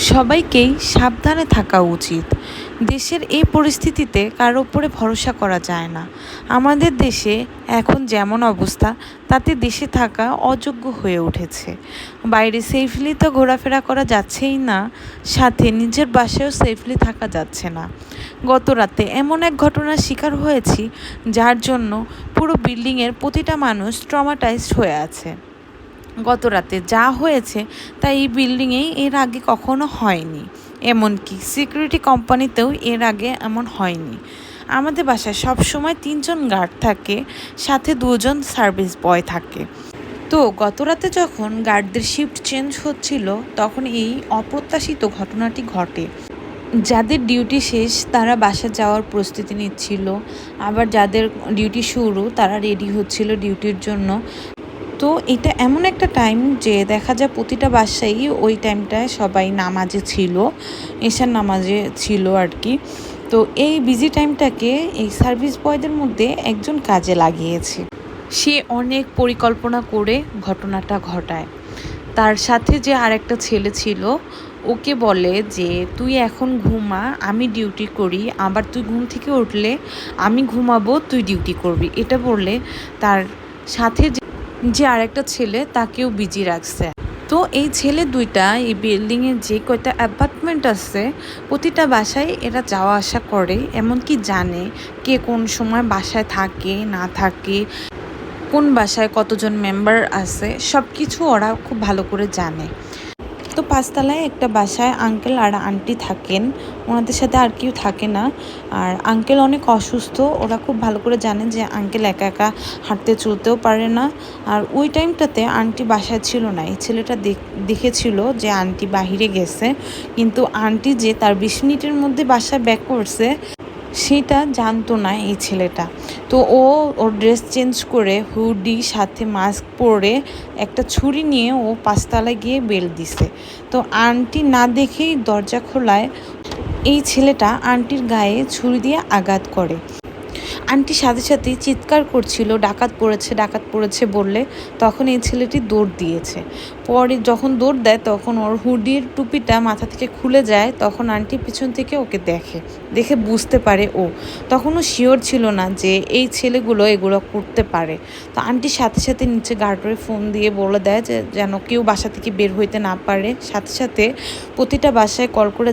সবাইকেই সাবধানে থাকা উচিত। দেশের এই পরিস্থিতিতে কারো উপরে ভরসা করা যায় না। আমাদের দেশে এখন যেমন অবস্থা, তাতে দেশে থাকা অযোগ্য হয়ে উঠেছে। বাইরে সেফলি তো ঘোরাফেরা করা যাচ্ছেই না, সাথে নিজের বাসায়ও সেফলি থাকা যাচ্ছে না। গত রাতে এমন এক ঘটনার শিকার হয়েছি, যার জন্য পুরো বিল্ডিংয়ের প্রতিটা মানুষ ট্রমাটাইজড হয়ে আছে। গত রাতে যা হয়েছে তা এই বিল্ডিংয়েই এর আগে কখনো হয়নি, এমনকি সিকিউরিটি কোম্পানিতেও এর আগে এমন হয়নি। আমাদের বাসায় সবসময় 3জন গার্ড থাকে, সাথে 2জন সার্ভিস বয় থাকে। তো গত রাতে যখন গার্ডদের শিফট চেঞ্জ হচ্ছিল, তখন এই অপ্রত্যাশিত ঘটনাটি ঘটে। যাদের ডিউটি শেষ তারা বাসা যাওয়ার প্রস্তুতি নিচ্ছিল, আবার যাদের ডিউটি শুরু তারা রেডি হচ্ছিল ডিউটির জন্য। তো এটা এমন একটা টাইম যে দেখা যায় প্রতিটা বাসায় ওই টাইমটায় সবাই নামাজে ছিল, এশার নামাজে ছিল আর কি। তো এই বিজি টাইমটাকে এই সার্ভিস বয়দের মধ্যে একজন কাজে লাগিয়েছে। সে অনেক পরিকল্পনা করে ঘটনাটা ঘটায়। তার সাথে যে আরেকটা ছেলে ছিল, ওকে বলে যে তুই এখন ঘুমা, আমি ডিউটি করি, আবার তুই ঘুম থেকে উঠলে আমি ঘুমাবো, তুই ডিউটি করবি। এটা বললে তার সাথে যে আরেকটা ছেলে তাকেও বিজি রাখছে। তো এই ছেলে দুইটা এই বিল্ডিংয়ে যে কয়টা অ্যাপার্টমেন্ট আছে, প্রতিটা বাসায় এরা যাওয়া আসা করে, এমনকি জানে কে কোন সময় বাসায় থাকে না থাকে, কোন বাসায় কতজন মেম্বার আছে, সব কিছু ওরা খুব ভালো করে জানে। তো 5তলায় একটা বাসায় আঙ্কেল আর আন্টি থাকেন, ওনাদের সাথে আর কেউ থাকে না। আর আঙ্কেল অনেক অসুস্থ, ওরা খুব ভালো করে জানে যে আঙ্কেল একা একা হাঁটতে চলতেও পারে না। আর ওই টাইমটাতে আন্টি বাসায় ছিল না। এই ছেলেটা দেখেছিল যে আন্টি বাহিরে গেছে, কিন্তু আন্টি যে তার 20 মিনিটের মধ্যে বাসায় ব্যাক করছে সেটা জানতো না এই ছেলেটা। তো ওর ড্রেস চেঞ্জ করে হুডি সাথে মাস্ক পরে একটা ছুরি নিয়ে ও 5তলায় গিয়ে বেল দিছে। তো আন্টি না দেখেই দরজা খোলায় এই ছেলেটা আন্টির গায়ে ছুরি দিয়ে আঘাত করে। আন্টি সাথে সাথেই চিৎকার করছিল, ডাকাত পড়েছে ডাকাত পড়েছে বললে। তখন এই ছেলেটি দৌড় দিয়েছে। পরে যখন দৌড় দেয় তখন ওর হুডির টুপিটা মাথা থেকে খুলে যায়। তখন আন্টি পিছন থেকে ওকে দেখে বুঝতে পারে ও। তখনও শিওর ছিল না যে এই ছেলেগুলো এগুলো করতে পারে। তো আন্টি সাথে সাথে নিচে গার্ডরে ফোন দিয়ে বলে দেয় যে যেন কেউ বাসা থেকে বের হইতে না পারে। সাথে সাথে প্রতিটা বাসায় কল করে